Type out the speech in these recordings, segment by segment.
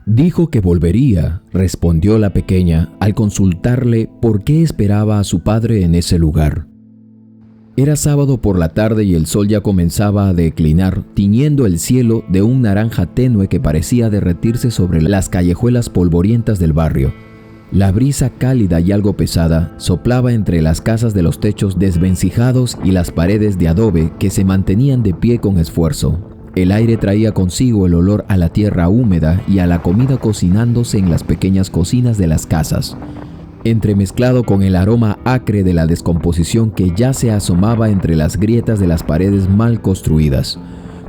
Dijo que volvería, respondió la pequeña al consultarle por qué esperaba a su padre en ese lugar. Era sábado por la tarde y el sol ya comenzaba a declinar, tiñendo el cielo de un naranja tenue que parecía derretirse sobre las callejuelas polvorientas del barrio. La brisa cálida y algo pesada soplaba entre las casas de los techos desvencijados y las paredes de adobe que se mantenían de pie con esfuerzo. El aire traía consigo el olor a la tierra húmeda y a la comida cocinándose en las pequeñas cocinas de las casas, entremezclado con el aroma acre de la descomposición que ya se asomaba entre las grietas de las paredes mal construidas.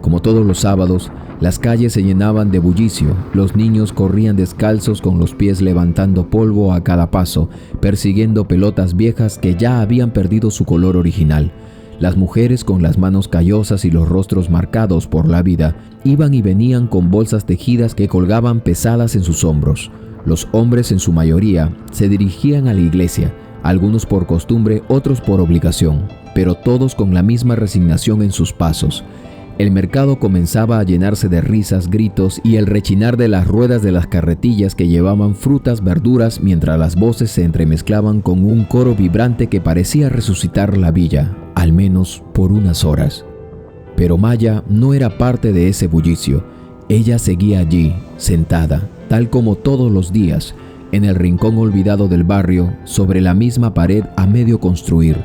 Como todos los sábados, las calles se llenaban de bullicio, los niños corrían descalzos con los pies levantando polvo a cada paso, persiguiendo pelotas viejas que ya habían perdido su color original. Las mujeres, con las manos callosas y los rostros marcados por la vida, iban y venían con bolsas tejidas que colgaban pesadas en sus hombros. Los hombres, en su mayoría, se dirigían a la iglesia, algunos por costumbre, otros por obligación, pero todos con la misma resignación en sus pasos. El mercado comenzaba a llenarse de risas, gritos y el rechinar de las ruedas de las carretillas que llevaban frutas, verduras, mientras las voces se entremezclaban con un coro vibrante que parecía resucitar la villa, al menos por unas horas. Pero Maya no era parte de ese bullicio. Ella seguía allí, sentada, tal como todos los días, en el rincón olvidado del barrio, sobre la misma pared a medio construir.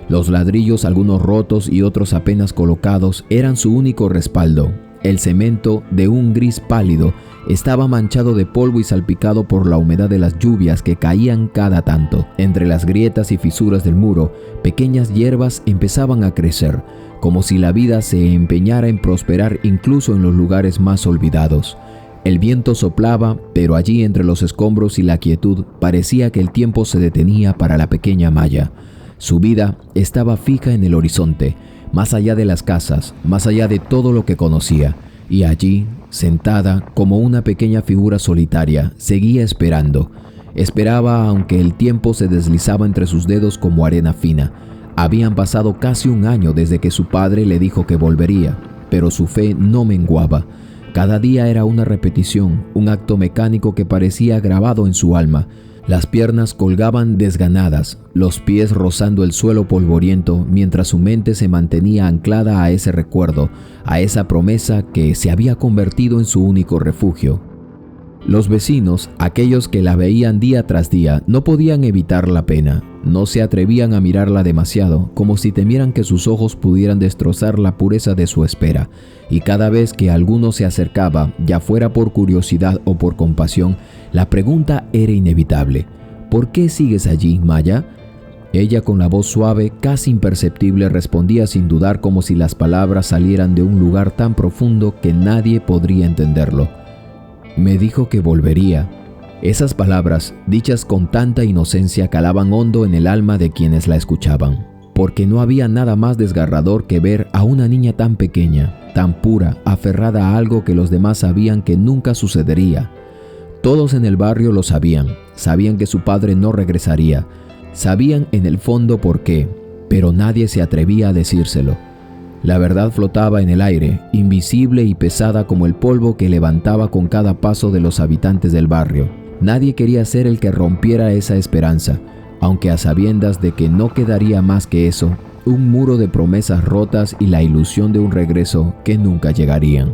Los ladrillos, algunos rotos y otros apenas colocados, eran su único respaldo. El cemento, de un gris pálido, estaba manchado de polvo y salpicado por la humedad de las lluvias que caían cada tanto. Entre las grietas y fisuras del muro, pequeñas hierbas empezaban a crecer, como si la vida se empeñara en prosperar incluso en los lugares más olvidados. El viento soplaba, pero allí entre los escombros y la quietud parecía que el tiempo se detenía para la pequeña Maya. Su vida estaba fija en el horizonte, más allá de las casas, más allá de todo lo que conocía, y allí, sentada como una pequeña figura solitaria, seguía esperando. Esperaba aunque el tiempo se deslizaba entre sus dedos como arena fina. Habían pasado casi un año desde que su padre le dijo que volvería, pero su fe no menguaba. Cada día era una repetición, un acto mecánico que parecía grabado en su alma. Las piernas colgaban desganadas, los pies rozando el suelo polvoriento, mientras su mente se mantenía anclada a ese recuerdo, a esa promesa que se había convertido en su único refugio. Los vecinos, aquellos que la veían día tras día, no podían evitar la pena. No se atrevían a mirarla demasiado, como si temieran que sus ojos pudieran destrozar la pureza de su espera. Y cada vez que alguno se acercaba, ya fuera por curiosidad o por compasión, la pregunta era inevitable. ¿Por qué sigues allí, Maya? Ella, con la voz suave, casi imperceptible, respondía sin dudar, como si las palabras salieran de un lugar tan profundo que nadie podría entenderlo. Me dijo que volvería. Esas palabras, dichas con tanta inocencia, calaban hondo en el alma de quienes la escuchaban, porque no había nada más desgarrador que ver a una niña tan pequeña, tan pura, aferrada a algo que los demás sabían que nunca sucedería. Todos en el barrio lo sabían que su padre no regresaría, sabían en el fondo por qué, pero nadie se atrevía a decírselo. La verdad flotaba en el aire, invisible y pesada como el polvo que levantaba con cada paso de los habitantes del barrio. Nadie quería ser el que rompiera esa esperanza, aunque a sabiendas de que no quedaría más que eso, un muro de promesas rotas y la ilusión de un regreso que nunca llegarían.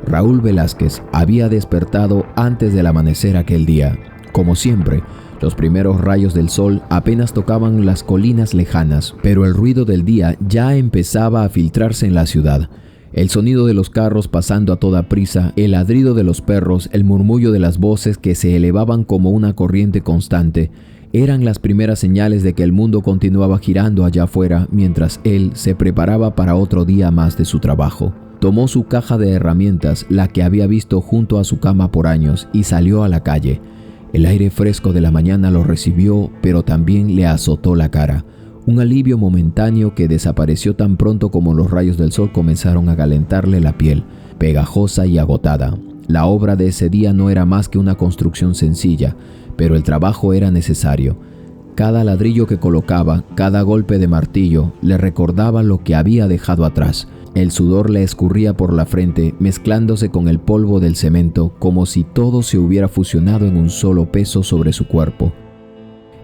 Raúl Velázquez había despertado antes del amanecer aquel día. Como siempre, los primeros rayos del sol apenas tocaban las colinas lejanas, pero el ruido del día ya empezaba a filtrarse en la ciudad. El sonido de los carros pasando a toda prisa, el ladrido de los perros, el murmullo de las voces que se elevaban como una corriente constante, eran las primeras señales de que el mundo continuaba girando allá afuera mientras él se preparaba para otro día más de su trabajo. Tomó su caja de herramientas, la que había visto junto a su cama por años, y salió a la calle. El aire fresco de la mañana lo recibió, pero también le azotó la cara. Un alivio momentáneo que desapareció tan pronto como los rayos del sol comenzaron a calentarle la piel, pegajosa y agotada. La obra de ese día no era más que una construcción sencilla, pero el trabajo era necesario. Cada ladrillo que colocaba, cada golpe de martillo, le recordaba lo que había dejado atrás. El sudor le escurría por la frente, mezclándose con el polvo del cemento, como si todo se hubiera fusionado en un solo peso sobre su cuerpo.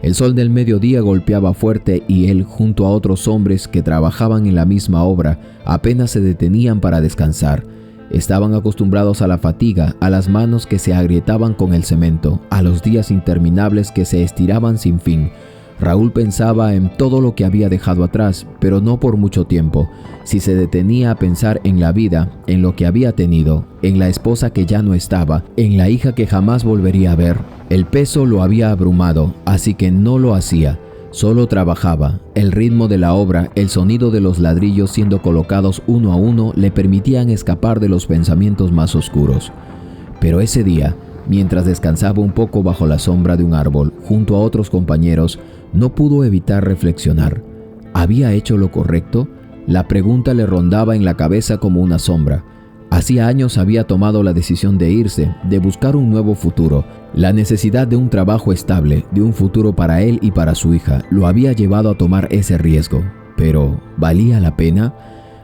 El sol del mediodía golpeaba fuerte y él, junto a otros hombres que trabajaban en la misma obra, apenas se detenían para descansar. Estaban acostumbrados a la fatiga, a las manos que se agrietaban con el cemento, a los días interminables que se estiraban sin fin. Raúl pensaba en todo lo que había dejado atrás, pero no por mucho tiempo. Si se detenía a pensar en la vida, en lo que había tenido, en la esposa que ya no estaba, en la hija que jamás volvería a ver, el peso lo había abrumado, así que no lo hacía. Solo trabajaba. El ritmo de la obra, el sonido de los ladrillos siendo colocados uno a uno le permitían escapar de los pensamientos más oscuros. Pero ese día, mientras descansaba un poco bajo la sombra de un árbol, junto a otros compañeros, no pudo evitar reflexionar. ¿Había hecho lo correcto? La pregunta le rondaba en la cabeza como una sombra. Hacía años había tomado la decisión de irse, de buscar un nuevo futuro. La necesidad de un trabajo estable, de un futuro para él y para su hija, lo había llevado a tomar ese riesgo. Pero, ¿valía la pena?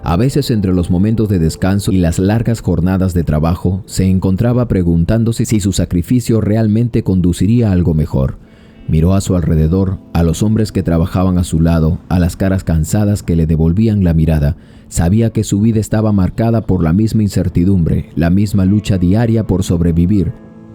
A veces, entre los momentos de descanso y las largas jornadas de trabajo, se encontraba preguntándose si su sacrificio realmente conduciría a algo mejor. Miró a su alrededor, a los hombres que trabajaban a su lado, a las caras cansadas que le devolvían la mirada. Sabía que su vida estaba marcada por la misma incertidumbre, la misma lucha diaria por sobrevivir.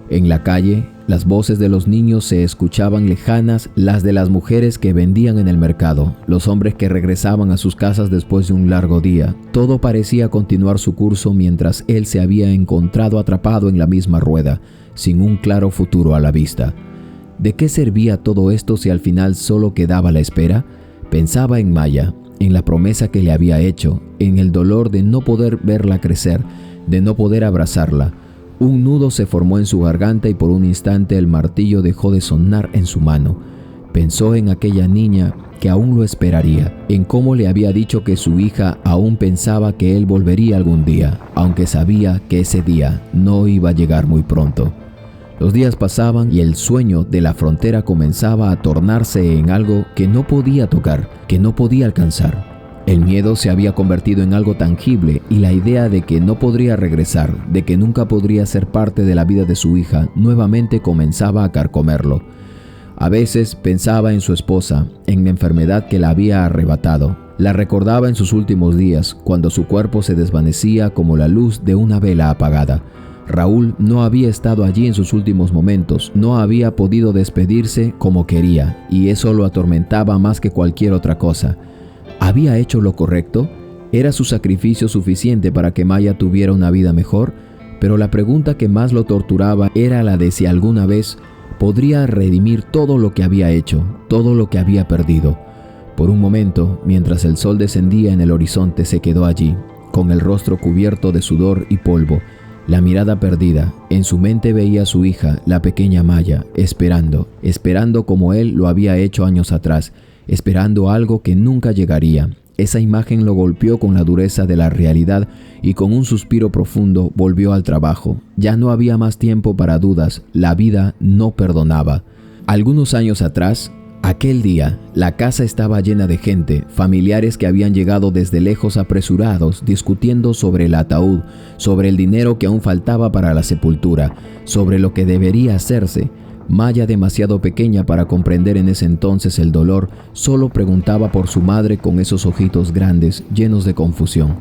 En la calle, las voces de los niños se escuchaban lejanas, las de las mujeres que vendían en el mercado, los hombres que regresaban a sus casas después de un largo día. Todo parecía continuar su curso mientras él se había encontrado atrapado en la misma rueda, sin un claro futuro a la vista. ¿De qué servía todo esto si al final solo quedaba la espera? Pensaba en Maya, en la promesa que le había hecho, en el dolor de no poder verla crecer, de no poder abrazarla. Un nudo se formó en su garganta y por un instante el martillo dejó de sonar en su mano. Pensó en aquella niña que aún lo esperaría, en cómo le había dicho que su hija aún pensaba que él volvería algún día, aunque sabía que ese día no iba a llegar muy pronto. Los días pasaban y el sueño de la frontera comenzaba a tornarse en algo que no podía tocar, que no podía alcanzar. El miedo se había convertido en algo tangible y la idea de que no podría regresar, de que nunca podría ser parte de la vida de su hija, nuevamente comenzaba a carcomerlo. A veces pensaba en su esposa, en la enfermedad que la había arrebatado. La recordaba en sus últimos días, cuando su cuerpo se desvanecía como la luz de una vela apagada. Raúl no había estado allí en sus últimos momentos, no había podido despedirse como quería, y eso lo atormentaba más que cualquier otra cosa. ¿Había hecho lo correcto? ¿Era su sacrificio suficiente para que Maya tuviera una vida mejor? Pero la pregunta que más lo torturaba era la de si alguna vez podría redimir todo lo que había hecho, todo lo que había perdido. Por un momento, mientras el sol descendía en el horizonte, se quedó allí, con el rostro cubierto de sudor y polvo, la mirada perdida. En su mente veía a su hija, la pequeña Maya, esperando como él lo había hecho años atrás, esperando algo que nunca llegaría. Esa imagen lo golpeó con la dureza de la realidad y con un suspiro profundo volvió al trabajo. Ya no había más tiempo para dudas, la vida no perdonaba. Algunos años atrás, aquel día, la casa estaba llena de gente, familiares que habían llegado desde lejos apresurados, discutiendo sobre el ataúd, sobre el dinero que aún faltaba para la sepultura, sobre lo que debería hacerse. Maya, demasiado pequeña para comprender en ese entonces el dolor, solo preguntaba por su madre con esos ojitos grandes, llenos de confusión.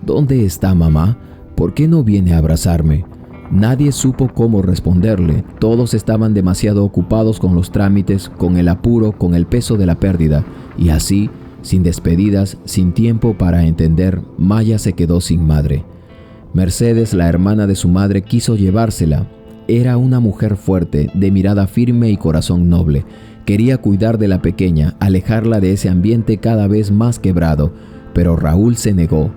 ¿Dónde está mamá? ¿Por qué no viene a abrazarme? Nadie supo cómo responderle. Todos estaban demasiado ocupados con los trámites, con el apuro, con el peso de la pérdida. Y así, sin despedidas, sin tiempo para entender, Maya se quedó sin madre. Mercedes, la hermana de su madre, quiso llevársela. Era una mujer fuerte, de mirada firme y corazón noble. Quería cuidar de la pequeña, alejarla de ese ambiente cada vez más quebrado. Pero Raúl se negó.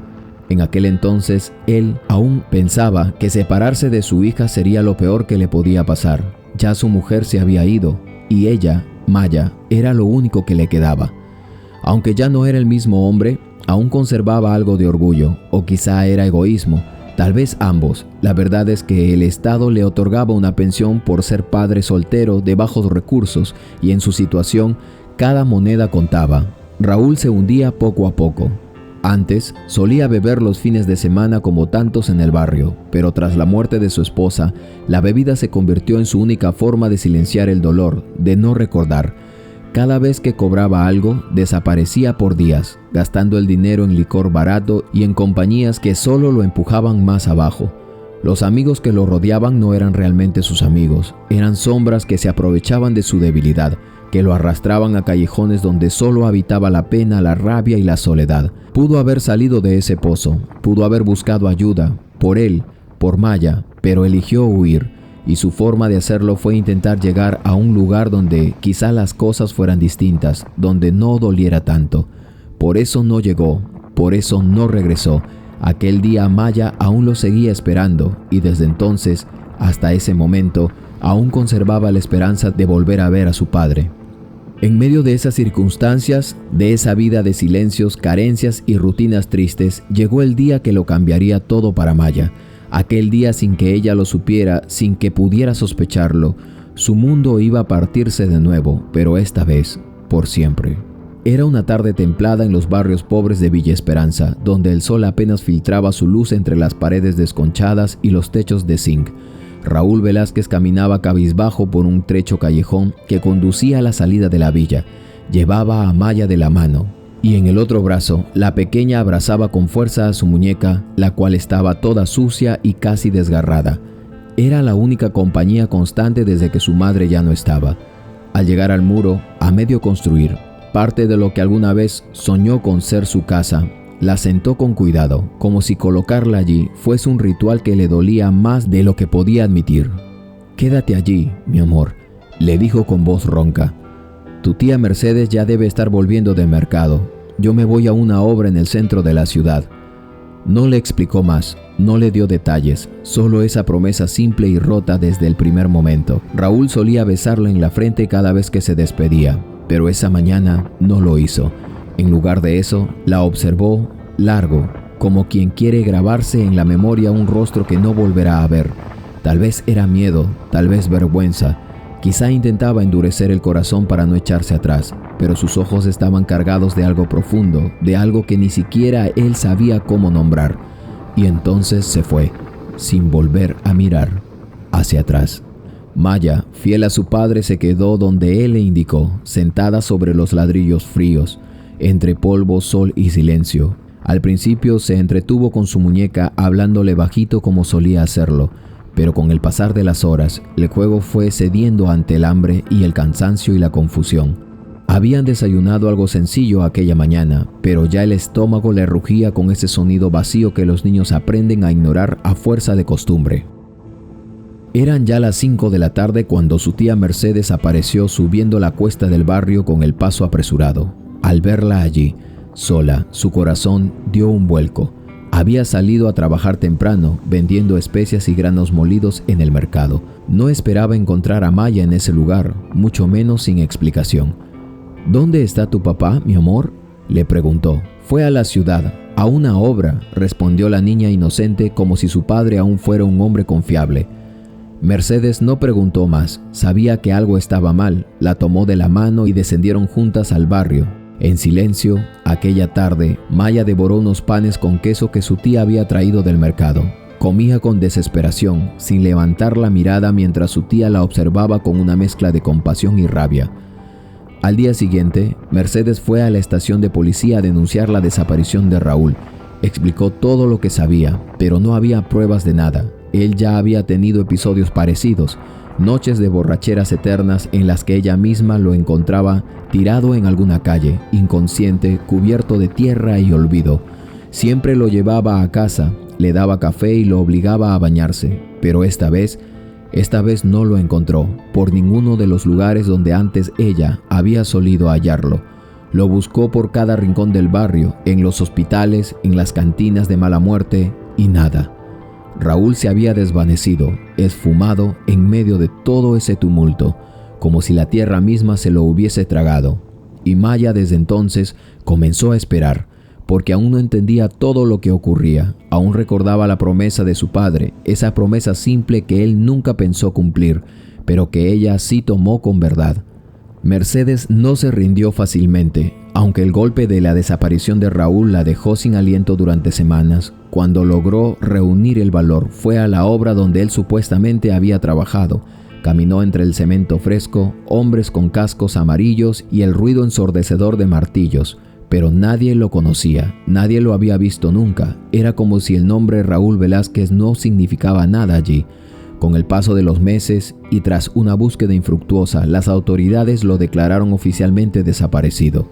En aquel entonces, él aún pensaba que separarse de su hija sería lo peor que le podía pasar. Ya su mujer se había ido, y ella, Maya, era lo único que le quedaba. Aunque ya no era el mismo hombre, aún conservaba algo de orgullo, o quizá era egoísmo, tal vez ambos. La verdad es que el Estado le otorgaba una pensión por ser padre soltero de bajos recursos, y en su situación, cada moneda contaba. Raúl se hundía poco a poco. Antes, solía beber los fines de semana como tantos en el barrio, pero tras la muerte de su esposa, la bebida se convirtió en su única forma de silenciar el dolor, de no recordar. Cada vez que cobraba algo, desaparecía por días, gastando el dinero en licor barato y en compañías que solo lo empujaban más abajo. Los amigos que lo rodeaban no eran realmente sus amigos, eran sombras que se aprovechaban de su debilidad, que lo arrastraban a callejones donde solo habitaba la pena, la rabia y la soledad. Pudo haber salido de ese pozo, pudo haber buscado ayuda, por él, por Maya, pero eligió huir, y su forma de hacerlo fue intentar llegar a un lugar donde quizá las cosas fueran distintas, donde no doliera tanto. Por eso no llegó, por eso no regresó. Aquel día Maya aún lo seguía esperando, y desde entonces, hasta ese momento, aún conservaba la esperanza de volver a ver a su padre. En medio de esas circunstancias, de esa vida de silencios, carencias y rutinas tristes, llegó el día que lo cambiaría todo para Maya. Aquel día sin que ella lo supiera, sin que pudiera sospecharlo, su mundo iba a partirse de nuevo, pero esta vez, por siempre. Era una tarde templada en los barrios pobres de Villa Esperanza, donde el sol apenas filtraba su luz entre las paredes desconchadas y los techos de zinc. Raúl Velázquez caminaba cabizbajo por un trecho callejón que conducía a la salida de la villa. Llevaba a Maya de la mano, y en el otro brazo, la pequeña abrazaba con fuerza a su muñeca, la cual estaba toda sucia y casi desgarrada. Era la única compañía constante desde que su madre ya no estaba. Al llegar al muro, a medio construir, parte de lo que alguna vez soñó con ser su casa, la sentó con cuidado, como si colocarla allí fuese un ritual que le dolía más de lo que podía admitir. «Quédate allí, mi amor», le dijo con voz ronca. «Tu tía Mercedes ya debe estar volviendo del mercado. Yo me voy a una obra en el centro de la ciudad». No le explicó más, no le dio detalles, solo esa promesa simple y rota desde el primer momento. Raúl solía besarla en la frente cada vez que se despedía, pero esa mañana no lo hizo. En lugar de eso, la observó largo, como quien quiere grabarse en la memoria un rostro que no volverá a ver. Tal vez era miedo, tal vez vergüenza. Quizá intentaba endurecer el corazón para no echarse atrás, pero sus ojos estaban cargados de algo profundo, de algo que ni siquiera él sabía cómo nombrar. Y entonces se fue, sin volver a mirar hacia atrás. Maya, fiel a su padre, se quedó donde él le indicó, sentada sobre los ladrillos fríos, entre polvo, sol y silencio. Al principio se entretuvo con su muñeca hablándole bajito como solía hacerlo, pero con el pasar de las horas, el juego fue cediendo ante el hambre y el cansancio y la confusión. Habían desayunado algo sencillo aquella mañana, pero ya el estómago le rugía con ese sonido vacío que los niños aprenden a ignorar a fuerza de costumbre. Eran ya las 5 de la tarde cuando su tía Mercedes apareció subiendo la cuesta del barrio con el paso apresurado. Al verla allí, sola, su corazón dio un vuelco. Había salido a trabajar temprano, vendiendo especias y granos molidos en el mercado. No esperaba encontrar a Maya en ese lugar, mucho menos sin explicación. «¿Dónde está tu papá, mi amor?», le preguntó. «Fue a la ciudad, a una obra», respondió la niña inocente como si su padre aún fuera un hombre confiable. Mercedes no preguntó más, sabía que algo estaba mal, la tomó de la mano y descendieron juntas al barrio. En silencio, aquella tarde, Maya devoró unos panes con queso que su tía había traído del mercado. Comía con desesperación, sin levantar la mirada mientras su tía la observaba con una mezcla de compasión y rabia. Al día siguiente, Mercedes fue a la estación de policía a denunciar la desaparición de Raúl. Explicó todo lo que sabía, pero no había pruebas de nada. Él ya había tenido episodios parecidos, noches de borracheras eternas en las que ella misma lo encontraba tirado en alguna calle, inconsciente, cubierto de tierra y olvido. Siempre lo llevaba a casa, le daba café y lo obligaba a bañarse, pero esta vez no lo encontró por ninguno de los lugares donde antes ella había solido hallarlo. Lo buscó por cada rincón del barrio, en los hospitales, en las cantinas de mala muerte, y nada. Raúl se había desvanecido, esfumado en medio de todo ese tumulto, como si la tierra misma se lo hubiese tragado. Y Maya desde entonces comenzó a esperar, porque aún no entendía todo lo que ocurría. Aún recordaba la promesa de su padre, esa promesa simple que él nunca pensó cumplir, pero que ella sí tomó con verdad. Mercedes no se rindió fácilmente, aunque el golpe de la desaparición de Raúl la dejó sin aliento durante semanas. Cuando logró reunir el valor, fue a la obra donde él supuestamente había trabajado. Caminó entre el cemento fresco, hombres con cascos amarillos y el ruido ensordecedor de martillos, pero nadie lo conocía, nadie lo había visto nunca. Era como si el nombre Raúl Velázquez no significaba nada allí. Con el paso de los meses y tras una búsqueda infructuosa, las autoridades lo declararon oficialmente desaparecido.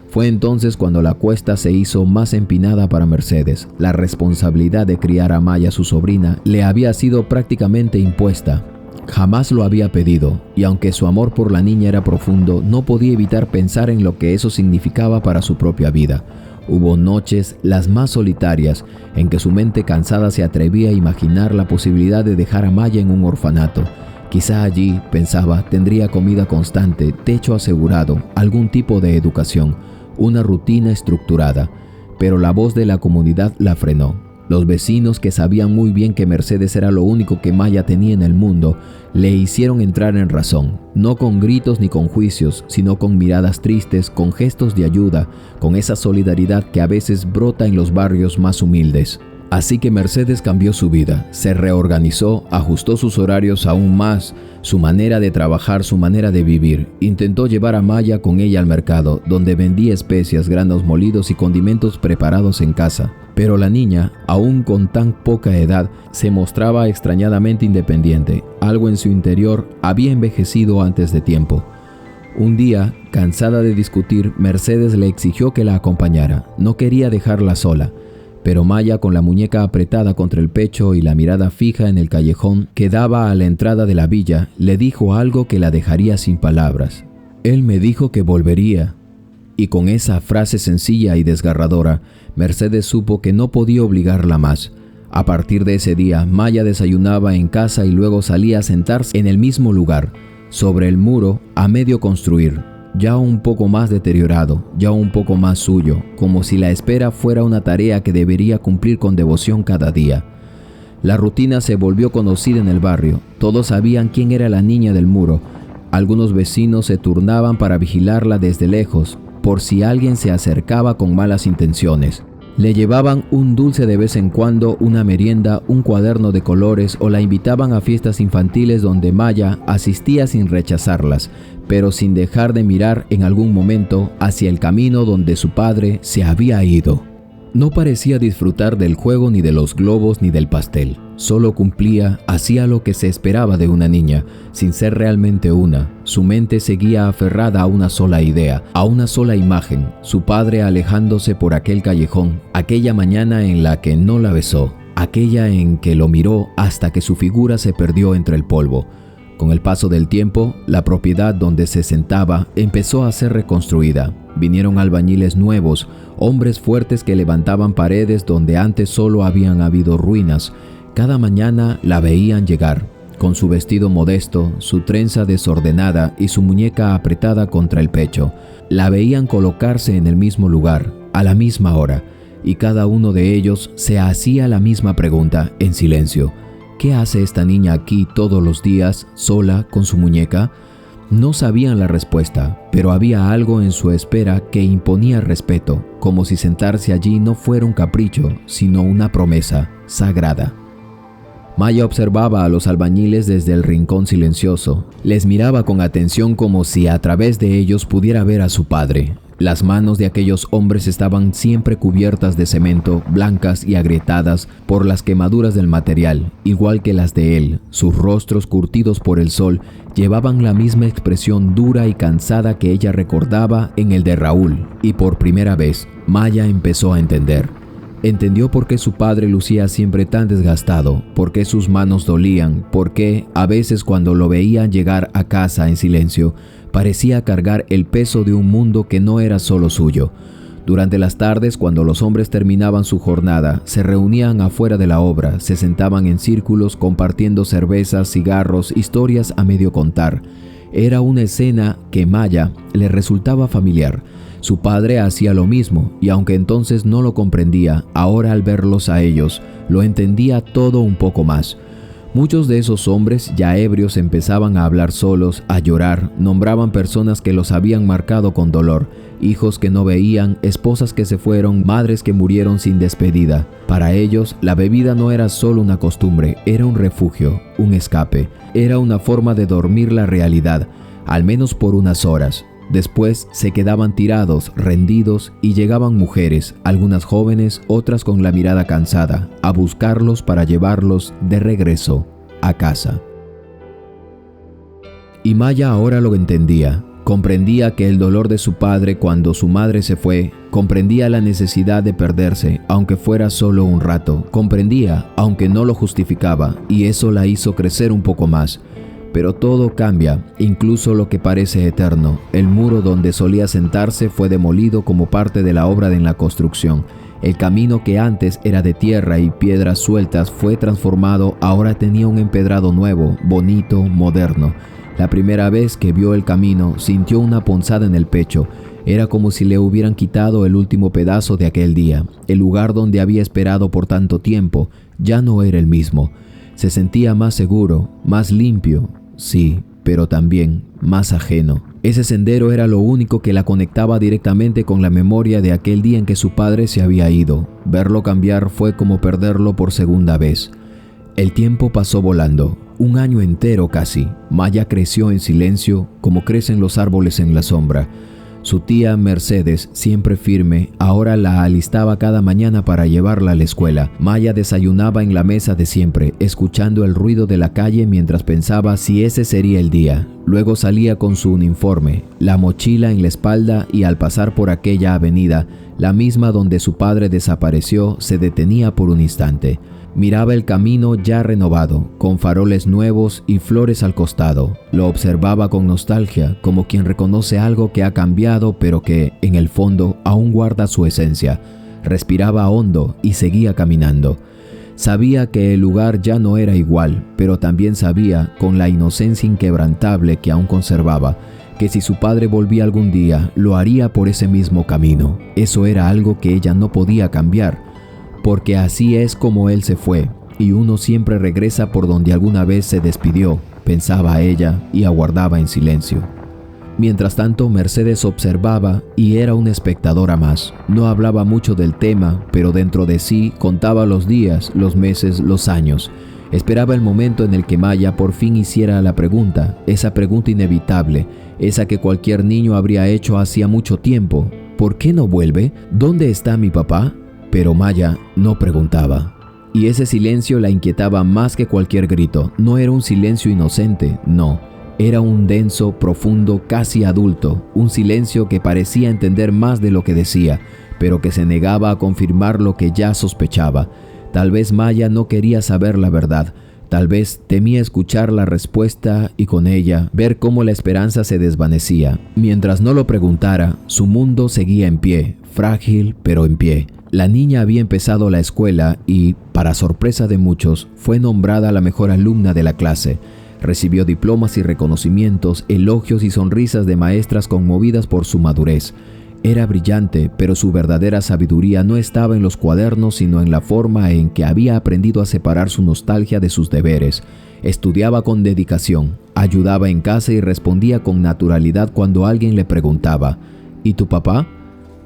Fue entonces cuando la cuesta se hizo más empinada para Mercedes. La responsabilidad de criar a Maya, su sobrina, le había sido prácticamente impuesta. Jamás lo había pedido, y aunque su amor por la niña era profundo, no podía evitar pensar en lo que eso significaba para su propia vida. Hubo noches, las más solitarias, en que su mente cansada se atrevía a imaginar la posibilidad de dejar a Maya en un orfanato. Quizá allí, pensaba, tendría comida constante, techo asegurado, algún tipo de educación, una rutina estructurada. Pero la voz de la comunidad la frenó. Los vecinos, que sabían muy bien que Mercedes era lo único que Maya tenía en el mundo, le hicieron entrar en razón, no con gritos ni con juicios, sino con miradas tristes, con gestos de ayuda, con esa solidaridad que a veces brota en los barrios más humildes. Así que Mercedes cambió su vida, se reorganizó, ajustó sus horarios aún más, su manera de trabajar, su manera de vivir. Intentó llevar a Maya con ella al mercado, donde vendía especias, granos molidos y condimentos preparados en casa. Pero la niña, aún con tan poca edad, se mostraba extrañadamente independiente. Algo en su interior había envejecido antes de tiempo. Un día, cansada de discutir, Mercedes le exigió que la acompañara. No quería dejarla sola. Pero Maya, con la muñeca apretada contra el pecho y la mirada fija en el callejón que daba a la entrada de la villa, le dijo algo que la dejaría sin palabras. Él me dijo que volvería. Y con esa frase sencilla y desgarradora, Mercedes supo que no podía obligarla más. A partir de ese día, Maya desayunaba en casa y luego salía a sentarse en el mismo lugar, sobre el muro a medio construir, ya un poco más deteriorado, ya un poco más suyo, como si la espera fuera una tarea que debería cumplir con devoción cada día. La rutina se volvió conocida en el barrio. Todos sabían quién era la niña del muro. Algunos vecinos se turnaban para vigilarla desde lejos, por si alguien se acercaba con malas intenciones. Le llevaban un dulce de vez en cuando, una merienda, un cuaderno de colores o la invitaban a fiestas infantiles donde Maya asistía sin rechazarlas, pero sin dejar de mirar en algún momento hacia el camino donde su padre se había ido. No parecía disfrutar del juego ni de los globos ni del pastel. Solo cumplía, hacía lo que se esperaba de una niña, sin ser realmente una. Su mente seguía aferrada a una sola idea, a una sola imagen, su padre alejándose por aquel callejón, aquella mañana en la que no la besó, aquella en que lo miró hasta que su figura se perdió entre el polvo. Con el paso del tiempo, la propiedad donde se sentaba empezó a ser reconstruida. Vinieron albañiles nuevos, hombres fuertes que levantaban paredes donde antes solo habían habido ruinas. Cada mañana la veían llegar, con su vestido modesto, su trenza desordenada y su muñeca apretada contra el pecho. La veían colocarse en el mismo lugar, a la misma hora, y cada uno de ellos se hacía la misma pregunta en silencio. ¿Qué hace esta niña aquí todos los días, sola, con su muñeca? No sabían la respuesta, pero había algo en su espera que imponía respeto, como si sentarse allí no fuera un capricho, sino una promesa sagrada. Maya observaba a los albañiles desde el rincón silencioso. Les miraba con atención como si a través de ellos pudiera ver a su padre. Las manos de aquellos hombres estaban siempre cubiertas de cemento, blancas y agrietadas por las quemaduras del material, igual que las de él. Sus rostros, curtidos por el sol, llevaban la misma expresión dura y cansada que ella recordaba en el de Raúl, y por primera vez, Maya empezó a entender. Entendió por qué su padre lucía siempre tan desgastado, por qué sus manos dolían, por qué, a veces cuando lo veían llegar a casa en silencio, parecía cargar el peso de un mundo que no era solo suyo. Durante las tardes, cuando los hombres terminaban su jornada, se reunían afuera de la obra, se sentaban en círculos compartiendo cervezas, cigarros, historias a medio contar. Era una escena que Maya le resultaba familiar. Su padre hacía lo mismo, y aunque entonces no lo comprendía, ahora al verlos a ellos, lo entendía todo un poco más. Muchos de esos hombres, ya ebrios, empezaban a hablar solos, a llorar, nombraban personas que los habían marcado con dolor, hijos que no veían, esposas que se fueron, madres que murieron sin despedida. Para ellos, la bebida no era solo una costumbre, era un refugio, un escape, era una forma de dormir la realidad, al menos por unas horas. Después se quedaban tirados, rendidos, y llegaban mujeres, algunas jóvenes, otras con la mirada cansada, a buscarlos para llevarlos de regreso a casa. Y Maya ahora lo entendía. Comprendía que el dolor de su padre cuando su madre se fue, comprendía la necesidad de perderse, aunque fuera solo un rato. Comprendía, aunque no lo justificaba, y eso la hizo crecer un poco más. Pero todo cambia, incluso lo que parece eterno. El muro donde solía sentarse fue demolido como parte de la obra en la construcción. El camino que antes era de tierra y piedras sueltas fue transformado, ahora tenía un empedrado nuevo, bonito, moderno. La primera vez que vio el camino, sintió una punzada en el pecho. Era como si le hubieran quitado el último pedazo de aquel día. El lugar donde había esperado por tanto tiempo ya no era el mismo. Se sentía más seguro, más limpio, sí, pero también más ajeno. Ese sendero era lo único que la conectaba directamente con la memoria de aquel día en que su padre se había ido. Verlo cambiar fue como perderlo por segunda vez. El tiempo pasó volando, un año entero casi. Maya creció en silencio, como crecen los árboles en la sombra. Su tía Mercedes, siempre firme, ahora la alistaba cada mañana para llevarla a la escuela. Maya desayunaba en la mesa de siempre, escuchando el ruido de la calle mientras pensaba si ese sería el día. Luego salía con su uniforme, la mochila en la espalda, y al pasar por aquella avenida, la misma donde su padre desapareció, se detenía por un instante. Miraba el camino ya renovado, con faroles nuevos y flores al costado. Lo observaba con nostalgia, como quien reconoce algo que ha cambiado pero que, en el fondo, aún guarda su esencia. Respiraba hondo y seguía caminando. Sabía que el lugar ya no era igual, pero también sabía, con la inocencia inquebrantable que aún conservaba, que si su padre volvía algún día, lo haría por ese mismo camino. Eso era algo que ella no podía cambiar, porque así es como él se fue, y uno siempre regresa por donde alguna vez se despidió, pensaba ella y aguardaba en silencio. Mientras tanto, Mercedes observaba y era una espectadora más. No hablaba mucho del tema, pero dentro de sí contaba los días, los meses, los años. Esperaba el momento en el que Maya por fin hiciera la pregunta, esa pregunta inevitable, esa que cualquier niño habría hecho hacía mucho tiempo. ¿Por qué no vuelve? ¿Dónde está mi papá? Pero Maya no preguntaba. Y ese silencio la inquietaba más que cualquier grito. No era un silencio inocente, no. Era un denso, profundo, casi adulto. Un silencio que parecía entender más de lo que decía, pero que se negaba a confirmar lo que ya sospechaba. Tal vez Maya no quería saber la verdad. Tal vez temía escuchar la respuesta y con ella ver cómo la esperanza se desvanecía. Mientras no lo preguntara, su mundo seguía en pie, frágil pero en pie. La niña había empezado la escuela y, para sorpresa de muchos, fue nombrada la mejor alumna de la clase. Recibió diplomas y reconocimientos, elogios y sonrisas de maestras conmovidas por su madurez. Era brillante, pero su verdadera sabiduría no estaba en los cuadernos, sino en la forma en que había aprendido a separar su nostalgia de sus deberes. Estudiaba con dedicación, ayudaba en casa y respondía con naturalidad cuando alguien le preguntaba: ¿Y tu papá?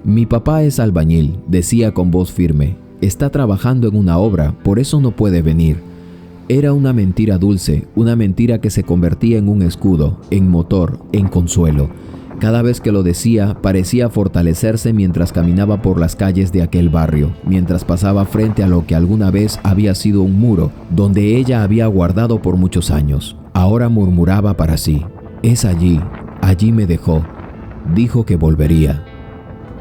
Mi papá es albañil, decía con voz firme. Está trabajando en una obra, por eso no puede venir. Era una mentira dulce, una mentira que se convertía en un escudo, en motor, en consuelo. Cada vez que lo decía, parecía fortalecerse mientras caminaba por las calles de aquel barrio, mientras pasaba frente a lo que alguna vez había sido un muro, donde ella había guardado por muchos años. Ahora murmuraba para sí: es allí, allí me dejó. Dijo que volvería.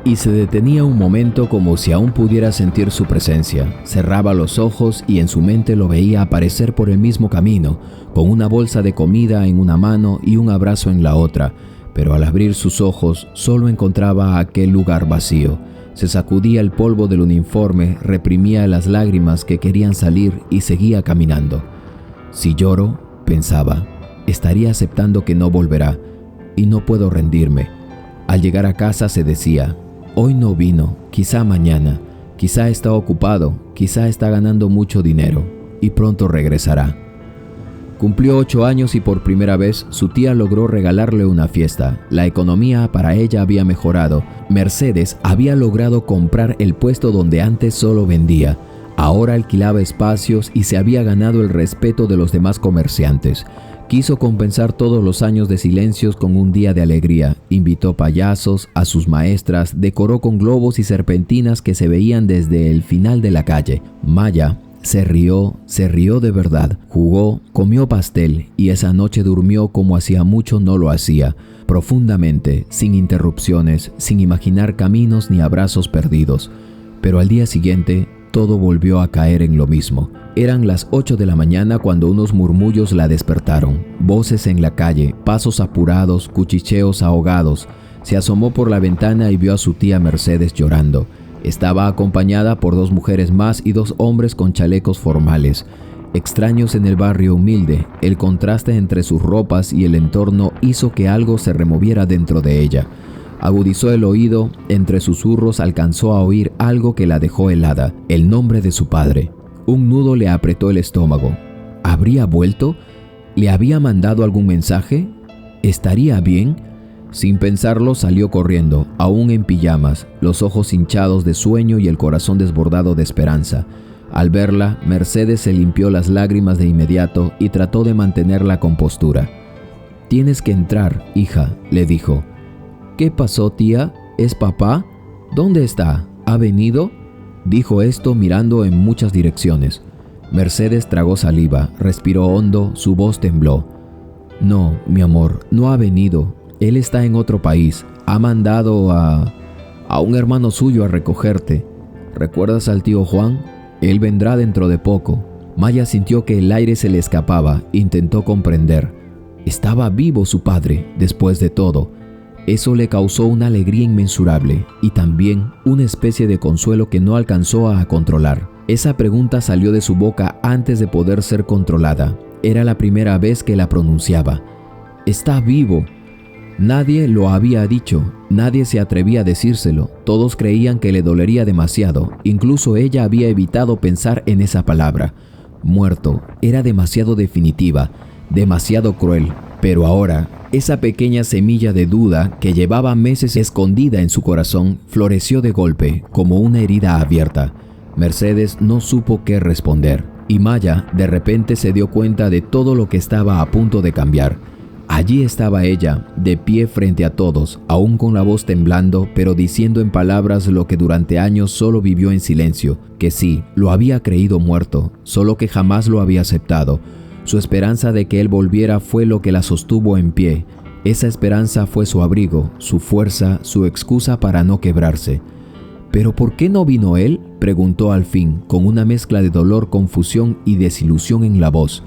Y se detenía un momento como si aún pudiera sentir su presencia. Cerraba los ojos y en su mente lo veía aparecer por el mismo camino, con una bolsa de comida en una mano y un abrazo en la otra. Pero al abrir sus ojos, solo encontraba aquel lugar vacío. Se sacudía el polvo del uniforme, reprimía las lágrimas que querían salir y seguía caminando. Si lloro, pensaba, estaría aceptando que no volverá, y no puedo rendirme. Al llegar a casa se decía: hoy no vino, quizá mañana, quizá está ocupado, quizá está ganando mucho dinero y pronto regresará. Cumplió 8 años y por primera vez su tía logró regalarle una fiesta. La economía para ella había mejorado. Mercedes había logrado comprar el puesto donde antes solo vendía. Ahora alquilaba espacios y se había ganado el respeto de los demás comerciantes. Quiso compensar todos los años de silencios con un día de alegría. Invitó payasos, a sus maestras, decoró con globos y serpentinas que se veían desde el final de la calle. Maya se rió de verdad, jugó, comió pastel y esa noche durmió como hacía mucho no lo hacía, profundamente, sin interrupciones, sin imaginar caminos ni abrazos perdidos. Pero al día siguiente, todo volvió a caer en lo mismo. Eran las 8 de la mañana cuando unos murmullos la despertaron. Voces en la calle, pasos apurados, cuchicheos ahogados. Se asomó por la ventana y vio a su tía Mercedes llorando. Estaba acompañada por 2 mujeres más y 2 hombres con chalecos formales. Extraños en el barrio humilde, el contraste entre sus ropas y el entorno hizo que algo se removiera dentro de ella. Agudizó el oído, entre susurros alcanzó a oír algo que la dejó helada, el nombre de su padre. Un nudo le apretó el estómago. ¿Habría vuelto? ¿Le había mandado algún mensaje? ¿Estaría bien? Sin pensarlo salió corriendo, aún en pijamas, los ojos hinchados de sueño y el corazón desbordado de esperanza. Al verla, Mercedes se limpió las lágrimas de inmediato y trató de mantener la compostura. «Tienes que entrar, hija», le dijo. «¿Qué pasó, tía? ¿Es papá? ¿Dónde está? ¿Ha venido?», dijo esto mirando en muchas direcciones. Mercedes tragó saliva, respiró hondo, su voz tembló. «No, mi amor, no ha venido. Él está en otro país. Ha mandado a un hermano suyo a recogerte. ¿Recuerdas al tío Juan? Él vendrá dentro de poco». Maya sintió que el aire se le escapaba. Intentó comprender. Estaba vivo su padre, después de todo. Eso le causó una alegría inmensurable y también una especie de consuelo que no alcanzó a controlar. Esa pregunta salió de su boca antes de poder ser controlada. Era la primera vez que la pronunciaba. «Está vivo». Nadie lo había dicho, nadie se atrevía a decírselo, todos creían que le dolería demasiado, incluso ella había evitado pensar en esa palabra. Muerto, era demasiado definitiva, demasiado cruel, pero ahora, esa pequeña semilla de duda que llevaba meses escondida en su corazón, floreció de golpe, como una herida abierta. Mercedes no supo qué responder, y Maya de repente se dio cuenta de todo lo que estaba a punto de cambiar. Allí estaba ella, de pie frente a todos, aún con la voz temblando, pero diciendo en palabras lo que durante años solo vivió en silencio, que sí, lo había creído muerto, solo que jamás lo había aceptado. Su esperanza de que él volviera fue lo que la sostuvo en pie. Esa esperanza fue su abrigo, su fuerza, su excusa para no quebrarse. ¿Pero por qué no vino él?, preguntó al fin, con una mezcla de dolor, confusión y desilusión en la voz.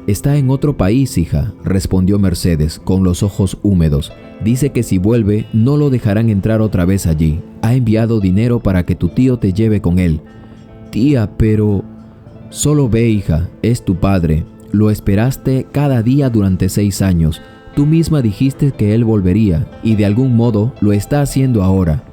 «Está en otro país, hija», respondió Mercedes, con los ojos húmedos. «Dice que si vuelve, no lo dejarán entrar otra vez allí. Ha enviado dinero para que tu tío te lleve con él». «Tía, pero...» «Solo ve, hija, es tu padre. Lo esperaste cada día durante 6 años. Tú misma dijiste que él volvería, y de algún modo lo está haciendo ahora».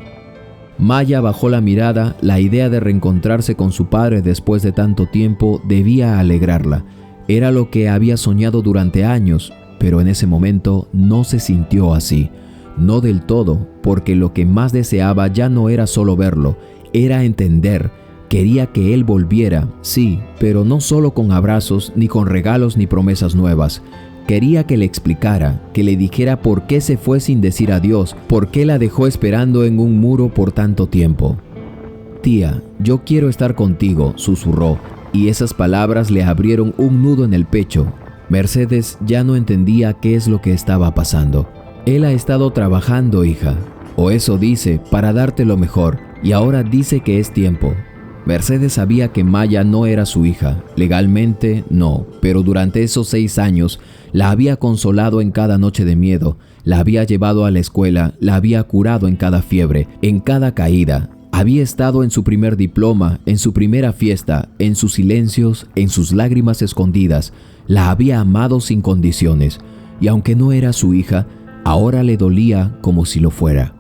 Maya bajó la mirada. La idea de reencontrarse con su padre después de tanto tiempo debía alegrarla. Era lo que había soñado durante años, pero en ese momento no se sintió así. No del todo, porque lo que más deseaba ya no era solo verlo, era entender. Quería que él volviera, sí, pero no solo con abrazos, ni con regalos, ni promesas nuevas. Quería que le explicara, que le dijera por qué se fue sin decir adiós, por qué la dejó esperando en un muro por tanto tiempo. «Tía, yo quiero estar contigo», susurró. Y esas palabras le abrieron un nudo en el pecho. Mercedes ya no entendía qué es lo que estaba pasando. «Él ha estado trabajando, hija, o eso dice, para darte lo mejor, y ahora dice que es tiempo». Mercedes sabía que Maya no era su hija. Legalmente, no, pero durante esos 6 años la había consolado en cada noche de miedo, la había llevado a la escuela, la había curado en cada fiebre, en cada caída. Había estado en su primer diploma, en su primera fiesta, en sus silencios, en sus lágrimas escondidas. La había amado sin condiciones, y aunque no era su hija, ahora le dolía como si lo fuera.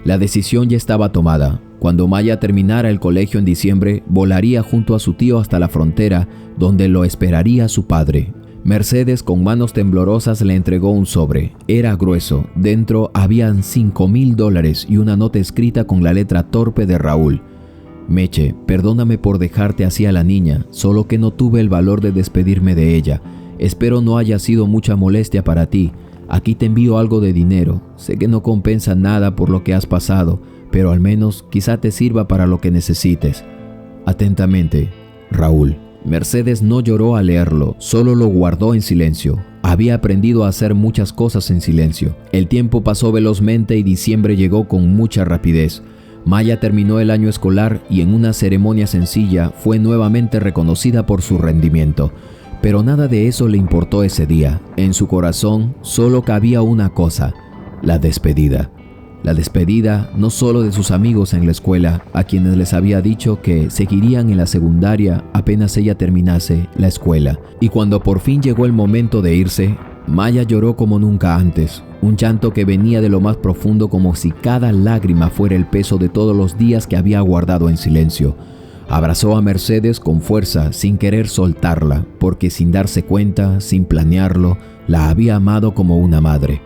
La decisión ya estaba tomada. Cuando Maya terminara el colegio en diciembre, volaría junto a su tío hasta la frontera, donde lo esperaría su padre. Mercedes, con manos temblorosas, le entregó un sobre. Era grueso. Dentro habían $5,000 y una nota escrita con la letra torpe de Raúl. Meche, perdóname por dejarte así a la niña, solo que no tuve el valor de despedirme de ella. Espero no haya sido mucha molestia para ti. Aquí te envío algo de dinero. Sé que no compensa nada por lo que has pasado, pero al menos quizá te sirva para lo que necesites. Atentamente, Raúl. Mercedes no lloró al leerlo, solo lo guardó en silencio. Había aprendido a hacer muchas cosas en silencio. El tiempo pasó velozmente y diciembre llegó con mucha rapidez. Maya terminó el año escolar y en una ceremonia sencilla fue nuevamente reconocida por su rendimiento. Pero nada de eso le importó ese día. En su corazón solo cabía una cosa: la despedida. La despedida no solo de sus amigos en la escuela, a quienes les había dicho que seguirían en la secundaria apenas ella terminase la escuela. Y cuando por fin llegó el momento de irse, Maya lloró como nunca antes. Un llanto que venía de lo más profundo, como si cada lágrima fuera el peso de todos los días que había guardado en silencio. Abrazó a Mercedes con fuerza, sin querer soltarla, porque sin darse cuenta, sin planearlo, la había amado como una madre.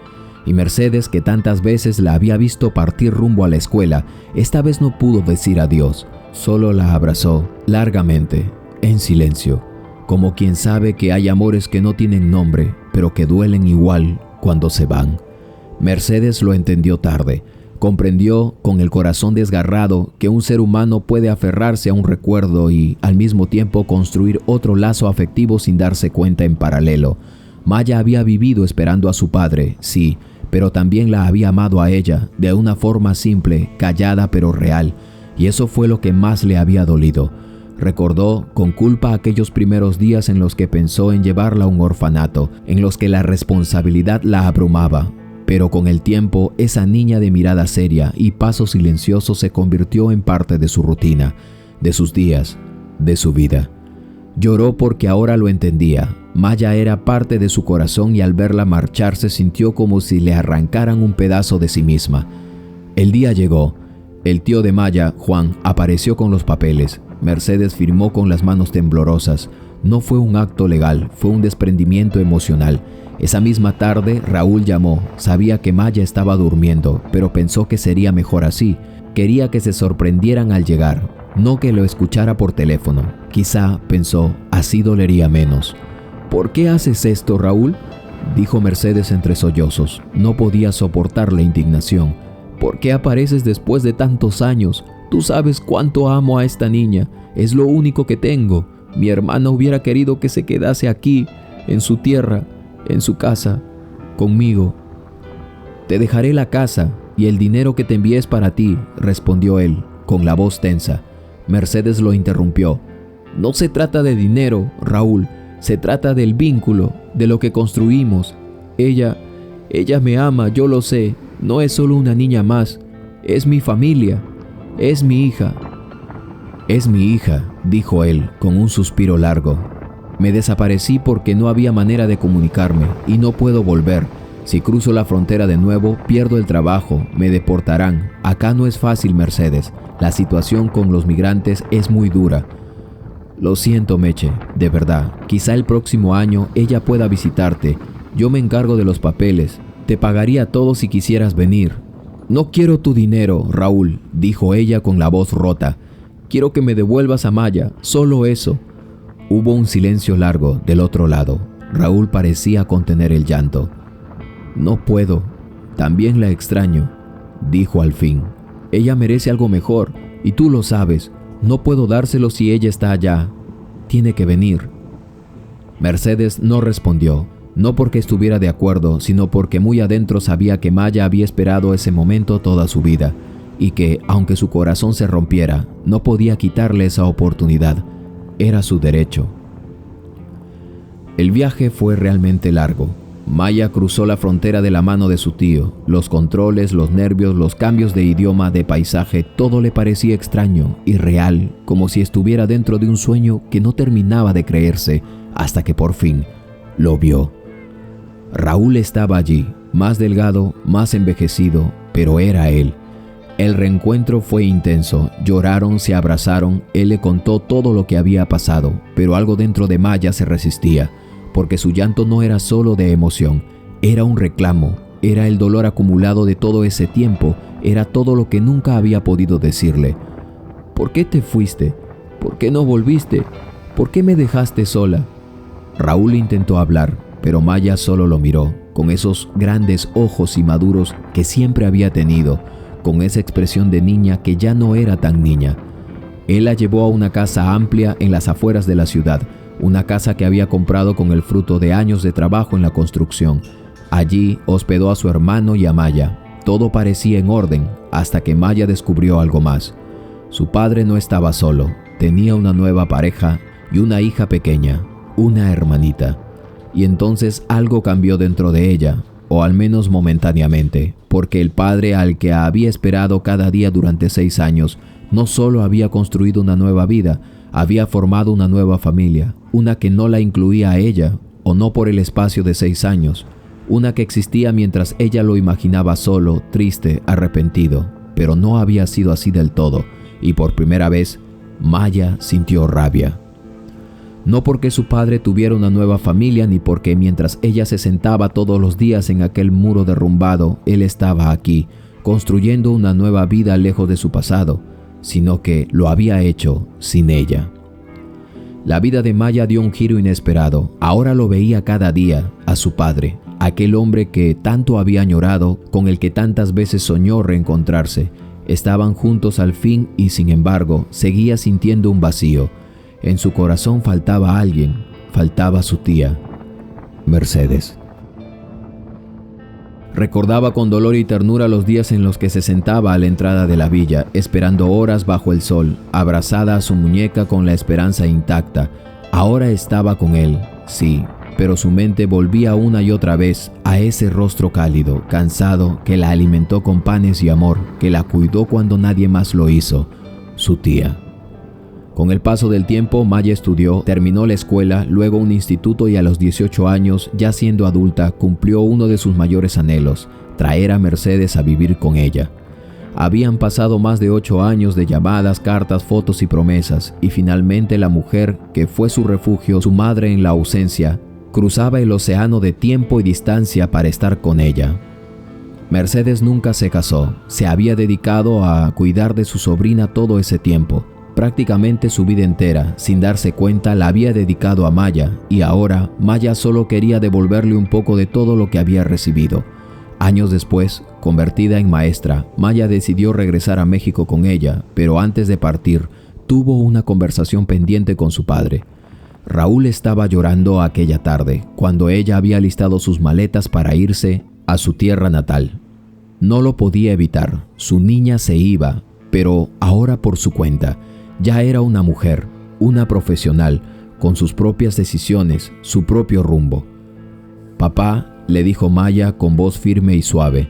Y Mercedes, que tantas veces la había visto partir rumbo a la escuela, esta vez no pudo decir adiós. Solo la abrazó largamente, en silencio, como quien sabe que hay amores que no tienen nombre, pero que duelen igual cuando se van. Mercedes lo entendió tarde. Comprendió con el corazón desgarrado que un ser humano puede aferrarse a un recuerdo y al mismo tiempo construir otro lazo afectivo sin darse cuenta en paralelo. Maya había vivido esperando a su padre, sí, pero también la había amado a ella, de una forma simple, callada pero real, y eso fue lo que más le había dolido. Recordó con culpa aquellos primeros días en los que pensó en llevarla a un orfanato, en los que la responsabilidad la abrumaba. Pero con el tiempo, esa niña de mirada seria y paso silencioso se convirtió en parte de su rutina, de sus días, de su vida. Lloró porque ahora lo entendía. Maya era parte de su corazón y al verla marcharse sintió como si le arrancaran un pedazo de sí misma. El día llegó. El tío de Maya, Juan, apareció con los papeles. Mercedes firmó con las manos temblorosas. No fue un acto legal, fue un desprendimiento emocional. Esa misma tarde, Raúl llamó. Sabía que Maya estaba durmiendo, pero pensó que sería mejor así. Quería que se sorprendieran al llegar, no que lo escuchara por teléfono. Quizá, pensó, así dolería menos. ¿Por qué haces esto, Raúl?, dijo Mercedes entre sollozos. No podía soportar la indignación. ¿Por qué apareces después de tantos años? Tú sabes cuánto amo a esta niña. Es lo único que tengo. Mi hermana hubiera querido que se quedase aquí, en su tierra, en su casa, conmigo. Te dejaré la casa y el dinero que te envié es para ti, respondió él, con la voz tensa. Mercedes lo interrumpió. No se trata de dinero, Raúl. Se trata del vínculo, de lo que construimos. Ella me ama, yo lo sé. No es solo una niña más. Es mi familia. Es mi hija. Es mi hija, dijo él, con un suspiro largo. Me desaparecí porque no había manera de comunicarme y no puedo volver. Si cruzo la frontera de nuevo, pierdo el trabajo, me deportarán. Acá no es fácil, Mercedes. La situación con los migrantes es muy dura. Lo siento, Meche, de verdad. Quizá el próximo año ella pueda visitarte. Yo me encargo de los papeles. Te pagaría todo si quisieras venir. No quiero tu dinero, Raúl, dijo ella con la voz rota. Quiero que me devuelvas a Maya, solo eso. Hubo un silencio largo del otro lado. Raúl parecía contener el llanto. No puedo. También la extraño, dijo al fin. Ella merece algo mejor, y tú lo sabes. No puedo dárselo si ella está allá. Tiene que venir. Mercedes no respondió, no porque estuviera de acuerdo, sino porque muy adentro sabía que Maya había esperado ese momento toda su vida, y que, aunque su corazón se rompiera, no podía quitarle esa oportunidad. Era su derecho. El viaje fue realmente largo. Maya cruzó la frontera de la mano de su tío. Los controles, los nervios, los cambios de idioma, de paisaje, todo le parecía extraño, irreal, como si estuviera dentro de un sueño que no terminaba de creerse, hasta que por fin lo vio. Raúl estaba allí, más delgado, más envejecido, pero era él. El reencuentro fue intenso, lloraron, se abrazaron, él le contó todo lo que había pasado, pero algo dentro de Maya se resistía. porque su llanto no era solo de emoción, era un reclamo, era el dolor acumulado de todo ese tiempo, era todo lo que nunca había podido decirle. ¿Por qué te fuiste? ¿Por qué no volviste? ¿Por qué me dejaste sola? Raúl intentó hablar, pero Maya solo lo miró, con esos grandes ojos inmaduros que siempre había tenido, con esa expresión de niña que ya no era tan niña. Él la llevó a una casa amplia en las afueras de la ciudad, una casa que había comprado con el fruto de años de trabajo en la construcción. Allí hospedó a su hermano y a Maya. Todo parecía en orden, hasta que Maya descubrió algo más. Su padre no estaba solo, tenía una nueva pareja y una hija pequeña, una hermanita. Y entonces algo cambió dentro de ella, o al menos momentáneamente, porque el padre al que había esperado cada día durante 6 años, no solo había construido una nueva vida, había formado una nueva familia, una que no la incluía a ella, o no por el espacio de 6 años, una que existía mientras ella lo imaginaba solo, triste, arrepentido, pero no había sido así del todo, y por primera vez, Maya sintió rabia. No porque su padre tuviera una nueva familia, ni porque mientras ella se sentaba todos los días en aquel muro derrumbado, él estaba aquí, construyendo una nueva vida lejos de su pasado, sino que lo había hecho sin ella. La vida de Maya dio un giro inesperado. Ahora lo veía cada día, a su padre, aquel hombre que tanto había añorado, con el que tantas veces soñó reencontrarse. Estaban juntos al fin y sin embargo, seguía sintiendo un vacío. En su corazón faltaba alguien, faltaba su tía, Mercedes. Recordaba con dolor y ternura los días en los que se sentaba a la entrada de la villa, esperando horas bajo el sol, abrazada a su muñeca con la esperanza intacta. Ahora estaba con él, sí, pero su mente volvía una y otra vez a ese rostro cálido, cansado, que la alimentó con panes y amor, que la cuidó cuando nadie más lo hizo, su tía. Con el paso del tiempo, Maya estudió, terminó la escuela, luego un instituto y a los 18 años, ya siendo adulta, cumplió uno de sus mayores anhelos, traer a Mercedes a vivir con ella. Habían pasado más de 8 años de llamadas, cartas, fotos y promesas, y finalmente la mujer, que fue su refugio, su madre en la ausencia, cruzaba el océano de tiempo y distancia para estar con ella. Mercedes nunca se casó, se había dedicado a cuidar de su sobrina todo ese tiempo. Prácticamente su vida entera, sin darse cuenta, la había dedicado a Maya, y ahora Maya solo quería devolverle un poco de todo lo que había recibido. Años después, convertida en maestra, Maya decidió regresar a México con ella, pero antes de partir, tuvo una conversación pendiente con su padre. Raúl estaba llorando aquella tarde, cuando ella había listado sus maletas para irse a su tierra natal. No lo podía evitar, su niña se iba, pero ahora por su cuenta. Ya era una mujer, una profesional, con sus propias decisiones, su propio rumbo. «Papá», le dijo Maya con voz firme y suave,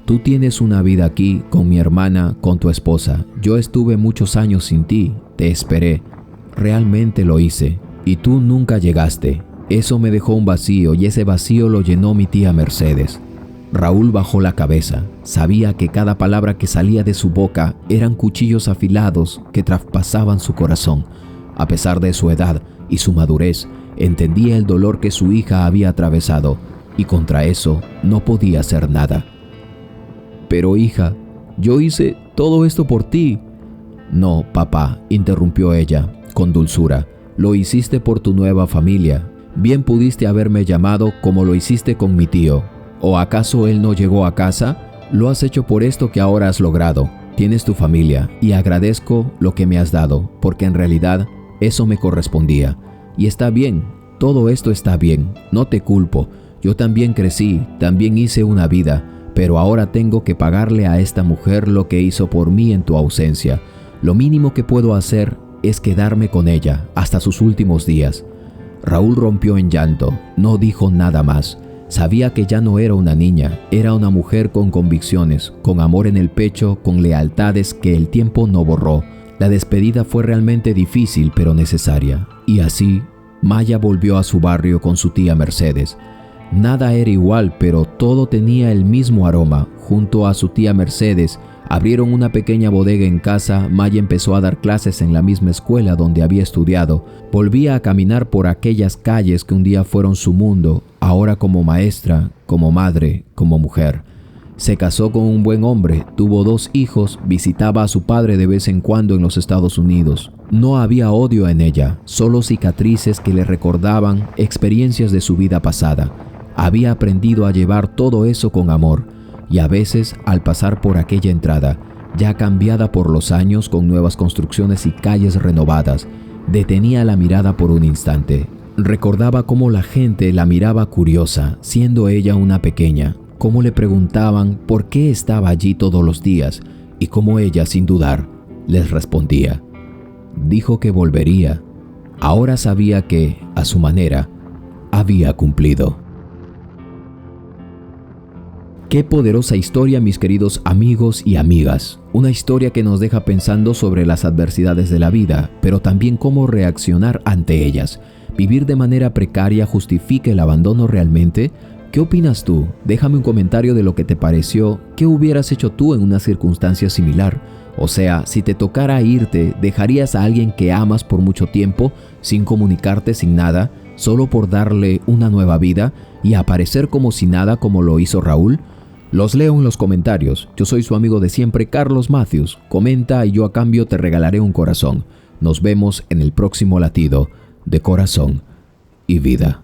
«tú tienes una vida aquí, con mi hermana, con tu esposa. Yo estuve muchos años sin ti, te esperé. Realmente lo hice, y tú nunca llegaste. Eso me dejó un vacío y ese vacío lo llenó mi tía Mercedes». Raúl bajó la cabeza. Sabía que cada palabra que salía de su boca eran cuchillos afilados que traspasaban su corazón. A pesar de su edad y su madurez, entendía el dolor que su hija había atravesado, y contra eso no podía hacer nada. «Pero hija, yo hice todo esto por ti». «No, papá», interrumpió ella, con dulzura, «lo hiciste por tu nueva familia. Bien pudiste haberme llamado como lo hiciste con mi tío. ¿O acaso él no llegó a casa? Lo has hecho por esto que ahora has logrado. Tienes tu familia y agradezco lo que me has dado, porque en realidad eso me correspondía. Y está bien, todo esto está bien, no te culpo. Yo también crecí, también hice una vida, pero ahora tengo que pagarle a esta mujer lo que hizo por mí en tu ausencia. Lo mínimo que puedo hacer es quedarme con ella hasta sus últimos días». Raúl rompió en llanto, no dijo nada más. Sabía que ya no era una niña, era una mujer con convicciones, con amor en el pecho, con lealtades que el tiempo no borró. La despedida fue realmente difícil pero necesaria. Y así, Maya volvió a su barrio con su tía Mercedes. Nada era igual, pero todo tenía el mismo aroma. Junto a su tía Mercedes, Abrieron una pequeña bodega en casa. Maya empezó a dar clases en la misma escuela donde había estudiado. Volvía a caminar por aquellas calles que un día fueron su mundo, ahora como maestra, como madre, como mujer. Se casó con un buen hombre, tuvo 2 hijos, visitaba a su padre de vez en cuando en los Estados Unidos. No había odio en ella, solo cicatrices que le recordaban experiencias de su vida pasada. Había aprendido a llevar todo eso con amor, y a veces, al pasar por aquella entrada, ya cambiada por los años con nuevas construcciones y calles renovadas, detenía la mirada por un instante. Recordaba cómo la gente la miraba curiosa, siendo ella una pequeña, cómo le preguntaban por qué estaba allí todos los días y cómo ella, sin dudar, les respondía. Dijo que volvería. Ahora sabía que, a su manera, había cumplido. Qué poderosa historia, mis queridos amigos y amigas. Una historia que nos deja pensando sobre las adversidades de la vida, pero también cómo reaccionar ante ellas. ¿Vivir de manera precaria justifica el abandono realmente? ¿Qué opinas tú? Déjame un comentario de lo que te pareció. ¿Qué hubieras hecho tú en una circunstancia similar? O sea, si te tocara irte, ¿dejarías a alguien que amas por mucho tiempo, sin comunicarte, sin nada, solo por darle una nueva vida y aparecer como si nada, como lo hizo Raúl? Los leo en los comentarios. Yo soy su amigo de siempre, Carlos Matthews. Comenta y yo a cambio te regalaré un corazón. Nos vemos en el próximo latido de corazón y vida.